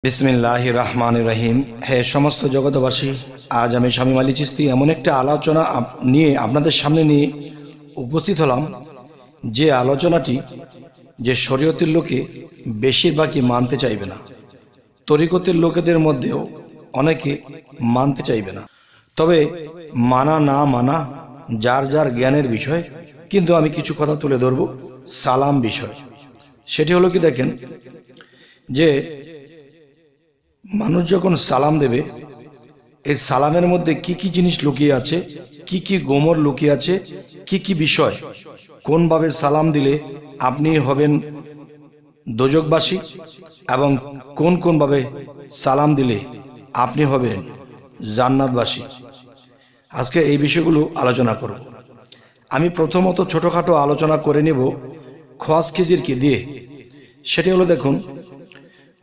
বিসমিল্লাহির রহমানির রহিম। হে সমস্ত জগতবাসী, আজ আমি শামীম আলী চিশতি এমন একটা আলোচনা নিয়ে আপনাদের সামনে নিয়ে উপস্থিত হলাম, যে আলোচনাটি যে শরীয়তের লোকে বেশিরভাগই মানতে চাইবে না, তরিকতের লোকেদের মধ্যেও অনেকে মানতে চাইবে না। তবে মানা না মানা যার যার জ্ঞানের বিষয়, কিন্তু আমি কিছু কথা তুলে ধরব সালাম বিষয়। সেটি হলো কি, দেখেন যে মানুষ যখন সালাম দেবে, এই সালামের মধ্যে কি কি জিনিস লুকিয়ে আছে, কি কি গোমর লুকিয়ে আছে, কি কি বিষয়, কোনভাবে সালাম দিলে আপনি হবেন দোজকবাসী এবং কোনভাবে সালাম দিলে আপনি হবেন জান্নাতবাসী। আজকে এই বিষয়গুলো আলোচনা করব। আমি প্রথমত ছোটখাটো আলোচনা করে নেব খোয়াজ খিজিরকে দিয়ে। সেটি হলো, দেখুন,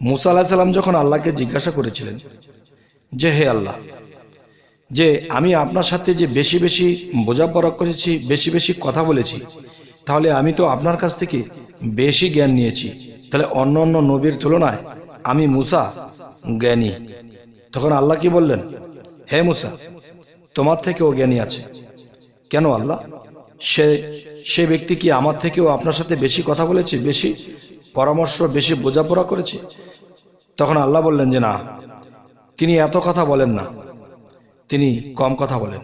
মুসা আলাইহিস সালাম যখন আল্লাহকে জিজ্ঞাসা করেছিলেন যে হে আল্লাহ, যে আমি আপনার সাথে যে বেশি বেশি বোঝাপড়া করেছি, বেশি বেশি কথা বলেছি, তাহলে আমি তো আপনার কাছ থেকে বেশি জ্ঞান নিয়েছি, তাহলে অন্য অন্য নবীর তুলনায় আমি মুসা জ্ঞানী। তখন আল্লাহ কি বললেন, হে মুসা, তোমার থেকেও জ্ঞানী আছে। কেন আল্লাহ? সে ব্যক্তি কি আমার থেকেও আপনার সাথে বেশি কথা বলেছে, বেশি পরামর্শ, বেশি বোঝাপড়া করেছে? তখন আল্লাহ বললেন যে না, তিনি এত কথা বলেন না, তিনি কম কথা বলেন।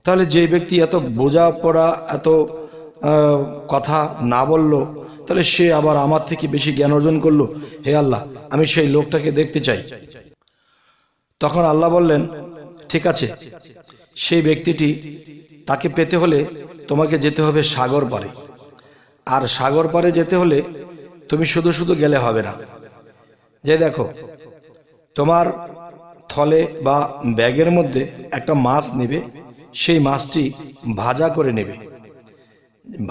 তাহলে যে ব্যক্তি এত বোঝাপড়া, এত কথা না বলল, তাহলে সে আবার আমার থেকে বেশি জ্ঞান অর্জন করলো। হে আল্লাহ, আমি সেই লোকটাকে দেখতে চাই। তখন আল্লাহ বললেন, ঠিক আছে, সেই ব্যক্তিটি, তাকে পেতে হলে তোমাকে যেতে হবে সাগর পারে। আর সাগর পারে যেতে হলে তুমি শুধু শুধু গেলে হবে না। যে দেখো, তোমার থলে বা ব্যাগের মধ্যে একটা মাছ নেবে, সেই মাছটি ভাজা করে নেবে।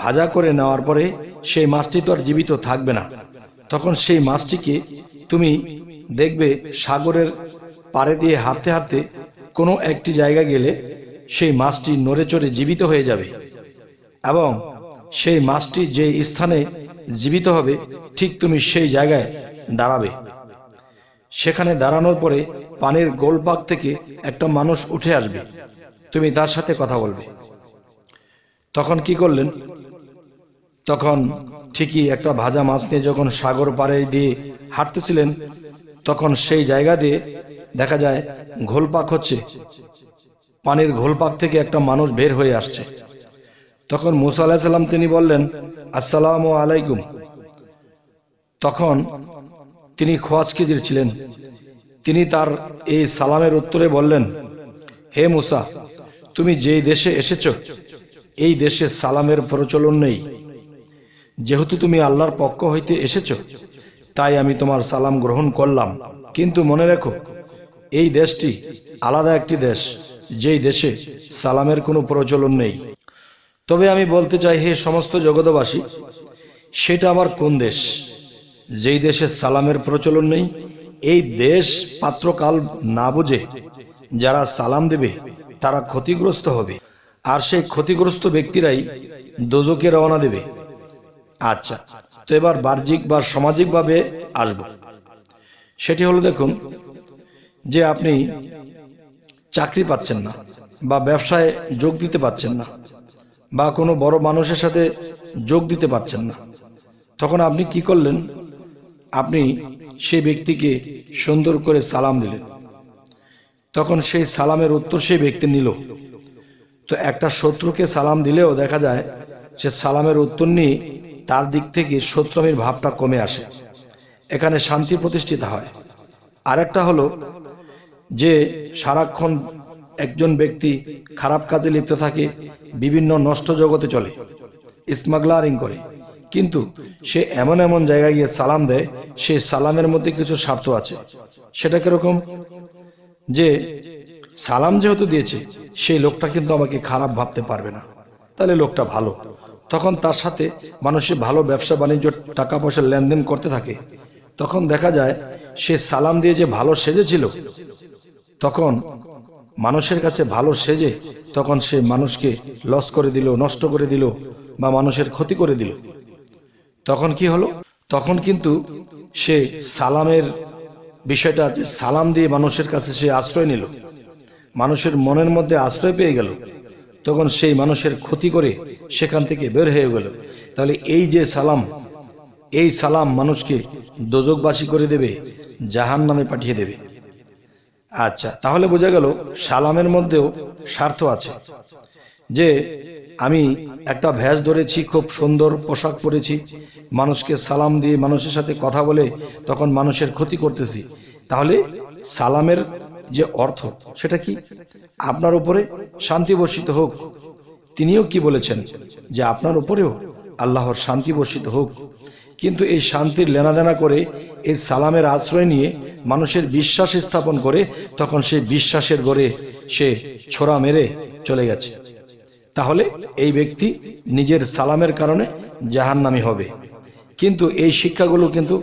ভাজা করে নেওয়ার পরে সেই মাছটি তো আর জীবিত থাকবে না। তখন সেই মাছটিকে তুমি দেখবে সাগরের পাড়ে দিয়ে হাঁটতে হাঁটতে কোনো একটি জায়গা গেলে সেই মাছটি নড়ে চড়ে জীবিত হয়ে যাবে, এবং সেই মাছটি যে স্থানে জীবিত হবে ঠিক তুমি সেই জায়গায় দাঁড়াবে। সেখানে দাঁড়ানোর পরে পানির গোলপাক থেকে একটা মানুষ উঠে আসবে, তুমি তার সাথে কথা বলবে। তখন কি করলেন? তখন ঠিকই একটা ভাজা মাছ নিয়ে যখন সাগর পাড়ে দিয়ে হাঁটতেছিলেন, তখন সেই জায়গা দিয়ে দেখা যায় ঘোলপাক হচ্ছে, পানির ঘোলপাক থেকে একটা মানুষ বের হয়ে আসছে। তখন মুসা আলাইহিস সালাম তিনি বললেন, আসসালামু আলাইকুম। তখন তিনি খোয়াজ খিজির ছিলেন, তিনি তার এই সালামের উত্তরে বললেন, হে মুসা, তুমি যেই দেশে এসেছ, এই দেশে সালামের প্রচলন নেই। যেহেতু তুমি আল্লাহর পক্ষ হইতে এসেছ, তাই আমি তোমার সালাম গ্রহণ করলাম। কিন্তু মনে রেখো, এই দেশটি আলাদা একটি দেশ, যেই দেশে সালামের কোনো প্রচলন নেই। তবে আমি বলতে চাই, হে সমস্ত জগতবাসী, সেটা আবার কোন দেশ যেই দেশে সালামের প্রচলন নেই? এই দেশ পাত্রকাল না বুঝে যারা সালাম দেবে তারা ক্ষতিগ্রস্ত হবে, আর সেই ক্ষতিগ্রস্ত ব্যক্তিরাই দোজকে রওনা দেবে। আচ্ছা, তো এবার বাহ্যিক বা সামাজিকভাবে আসব। সেটি হলো, দেখুন, যে আপনি চাকরি পাচ্ছেন না, বা ব্যবসায় যোগ দিতে পারছেন না, বা কোনো বড় মানুষের সাথে যোগ দিতে পারছেন না। তখন আপনি কি করলেন? আপনি সেই ব্যক্তিকে সুন্দর করে সালাম দিলেন। তখন সেই সালামের উত্তর সেই ব্যক্তি নিল। তো একটা শত্রুকে সালাম দিলেও দেখা যায় সে সালামের উত্তর নিয়ে তার দিক থেকে শত্রুমির ভাবটা কমে আসে, এখানে শান্তি প্রতিষ্ঠিত হয়। আরেকটা হলো যে সারাক্ষণ একজন ব্যক্তি খারাপ কাজে লিপ্ত থাকে, বিভিন্ন নষ্ট জগতে চলে, স্মাগলারিং করে, কিন্তু সে এমন এমন জায়গায় গিয়ে সালাম দেয়, সে সালামের মধ্যে কিছু স্বার্থ আছে। সেটা কিরকম? যে সালাম যেহেতু দিয়েছে, সেই লোকটা কিন্তু আমাকে খারাপ ভাবতে পারবে না, তাহলে লোকটা ভালো। তখন তার সাথে মানুষের ভালো ব্যবসা বাণিজ্য, টাকা পয়সা লেনদেন করতে থাকে। তখন দেখা যায় সে সালাম দিয়ে যে ভালো সেজেছিল, তখন মানুষের কাছে ভালো সেজে তখন সে মানুষকে লস করে দিল, নষ্ট করে দিল, বা মানুষের ক্ষতি করে দিল। তখন কি হলো? তখন কিন্তু সে সালামের বিষয়টা যে সালাম দিয়ে মানুষের কাছে সে আশ্রয় নিল, মানুষের মনের মধ্যে আশ্রয় পেয়ে গেল, তখন সেই মানুষের ক্ষতি করে সেখান থেকে বের হয়ে গেল। তাহলে এই যে সালাম, এই সালাম মানুষকে দোজকবাসী করে দেবে, জাহান্নামে পাঠিয়ে দেবে। আচ্ছা, তাহলে বোঝা গেল সালামের মধ্যেও স্বার্থ আছে। যে আমি একটা ভেষ ধরেছি, খুব সুন্দর পোশাক পরেছি, মানুষকে সালাম দিয়ে মানুষের সাথে কথা বলে তখন মানুষের ক্ষতি করতেছি, তাহলে সালামের যে অর্থ সেটা কি? আপনার উপরে শান্তি বর্ষিত হোক। তিনিও কি বলেছেন? যে আপনার উপরেও আল্লাহর শান্তি বর্ষিত হোক। কিন্তু এই শান্তির লেনাদেনা করে, এই সালামের আশ্রয় নিয়ে মানুষের বিশ্বাস স্থাপন করে তখন সেই বিশ্বাসের গড়ে সে ছোড়া মেরে চলে গেছে। তাহলে এই ব্যক্তি নিজের সালামের কারণে জাহান্নামী হবে। কিন্তু এই শিক্ষাগুলো কিন্তু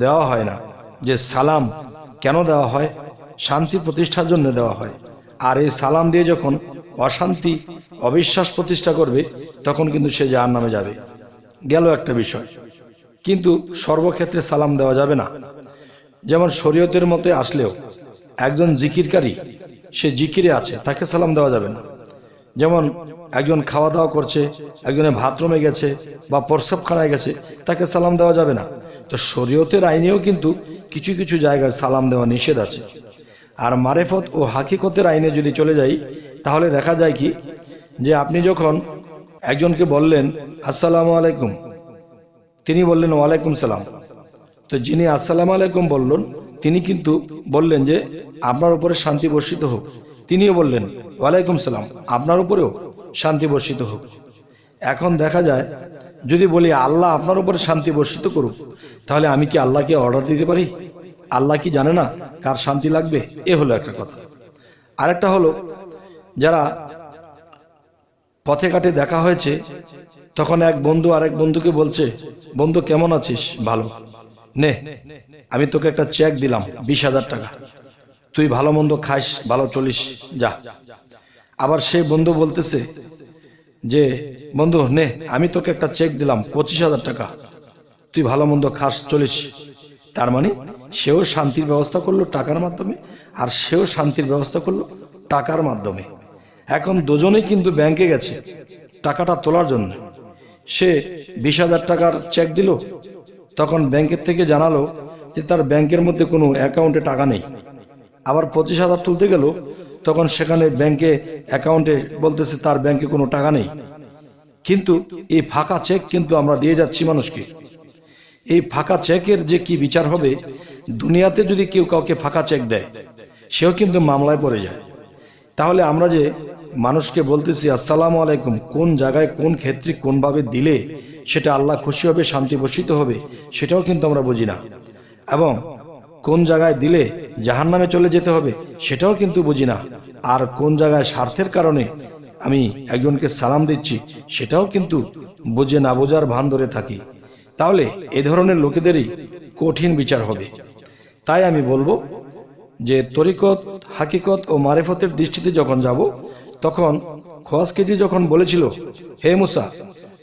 দেওয়া হয় না, যে সালাম কেন দেওয়া হয়? শান্তি প্রতিষ্ঠার জন্য দেওয়া হয়। আর এই সালাম দিয়ে যখন অশান্তি, অবিশ্বাস প্রতিষ্ঠা করবে তখন কিন্তু সে জাহান্নামে যাবে। গেল একটা বিষয়। কিন্তু সর্বক্ষেত্রে সালাম দেওয়া যাবে না। যেমন শরীয়তের মতে আসলেও একজন জিকিরকারী, সে জিকিরে আছে, তাকে সালাম দেওয়া যাবে না। যেমন একজন খাওয়া দাওয়া করছে, একজনে বাথরুমে গেছে বা প্রস্রাবখানায় গেছে, তাকে সালাম দেওয়া যাবে না। তো শরীয়তের আইনেও কিন্তু কিছু কিছু জায়গায় সালাম দেওয়া নিষেধ আছে। আর মারেফত ও হাকিকতের আইনে যদি চলে যাই, তাহলে দেখা যায় কি, যে আপনি যখন একজনকে বললেন আসসালামু আলাইকুম, তিনি বললেন ওয়ালাইকুম সালাম, তো যিনি আসসালামু আলাইকুম বললেন তিনি কিন্তু বললেন যে আপনার উপরে শান্তি বর্ষিত হোক। তিনিও বললেন ওয়ালাইকুম সালাম, আপনার উপরেও শান্তি বর্ষিত হোক। এখন দেখা যায় যদি বলি আল্লাহ আপনার উপরে শান্তি বর্ষিত করুক, তাহলে আমি কি আল্লাহকে অর্ডার দিতে পারি? আল্লাহ কি জানে না কার শান্তি লাগবে? এ হলো একটা কথা। আরেকটা হলো, যারা পথে ঘাটে দেখা হয়েছে, তখন এক বন্ধু আরেক বন্ধুকে বলছে, বন্ধু কেমন আছিস? ভালো। নে, আমি তোকে একটা চেক দিলাম 20,000 টাকা, তুই ভালো মন্দ খাইস, ভালো চলিস, যা। আবার সেই বন্ধু বলতেছে যে বন্ধু নে, আমি তোকে একটা চেক দিলাম 25,000 টাকা, তুই ভালো মন্দ খাস, চলিস। তার মানে সেও শান্তির ব্যবস্থা করলো টাকার মাধ্যমে, আর সেও শান্তির ব্যবস্থা করলো টাকার মাধ্যমে। এখন দুজনেই কিন্তু ব্যাংকে গেছে টাকাটা তোলার জন্য। সে 20,000 টাকার চেক দিল, তখন ব্যাংকের থেকে জানালো যে তার ব্যাংকের মধ্যে কোনো অ্যাকাউন্টে টাকা নেই। আবার 25,000 তুলতে গেল, তখন সেখানে ব্যাংকে অ্যাকাউন্টে বলতেছে তার ব্যাংকে কোনো টাকা নেই। কিন্তু এই ফাঁকা চেক কিন্তু আমরা দিয়ে যাচ্ছি মানুষকে। এই ফাঁকা চেকের যে কি বিচার হবে, দুনিয়াতে যদি কেউ কাউকে ফাঁকা চেক দেয়, সেও কিন্তু মামলায় পড়ে যায়। তাহলে আমরা যে মানুষকে বলতেছি আসসালামু আলাইকুম, কোন জায়গায়, কোন ক্ষেত্রে, কোনভাবে দিলে সেটা আল্লাহ খুশি হবে, শান্তি বর্ষিত হবে, সেটাও কিন্তু আমরা বুঝি না। এবং কোন জায়গায় দিলে জাহান্নামে চলে যেতে হবে, সেটাও কিন্তু বুঝি না। আর কোন জায়গায় স্বার্থের কারণে আমি একজনকে সালাম দিচ্ছি, সেটাও কিন্তু বুঝে না বোঝার ভান ধরে থাকি। তাহলে এ ধরনের লোকেদেরই কঠিন বিচার হবে। তাই আমি বলবো যে তরিকত, হাকিকত ও মারেফতের দৃষ্টিতে যখন যাব, তখন খোয়াজকেজি যখন বলেছিল, হে মুসা,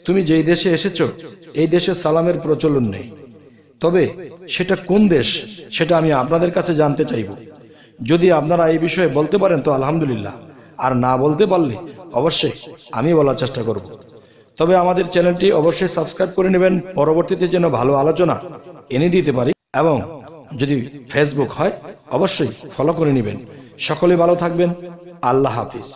তুমি যেই দেশে এসেছো, এই দেশে সালামের প্রচলন নেই, তবে সেটা কোন দেশ সেটা আমি আপনাদের কাছে জানতে চাইব। যদি আপনারা এই বিষয়ে বলতে পারেন তো আলহামদুলিল্লাহ, আর না বলতে পারলে অবশ্যই আমি বলার চেষ্টা করব। তবে আমাদের চ্যানেলটি অবশ্যই সাবস্ক্রাইব করে নেবেন, পরবর্তীতে যেন ভালো আলোচনা এনে দিতে পারি। এবং যদি ফেসবুক হয় অবশ্যই ফলো করে নেবেন। সকলে ভালো থাকবেন। আল্লাহ হাফিজ।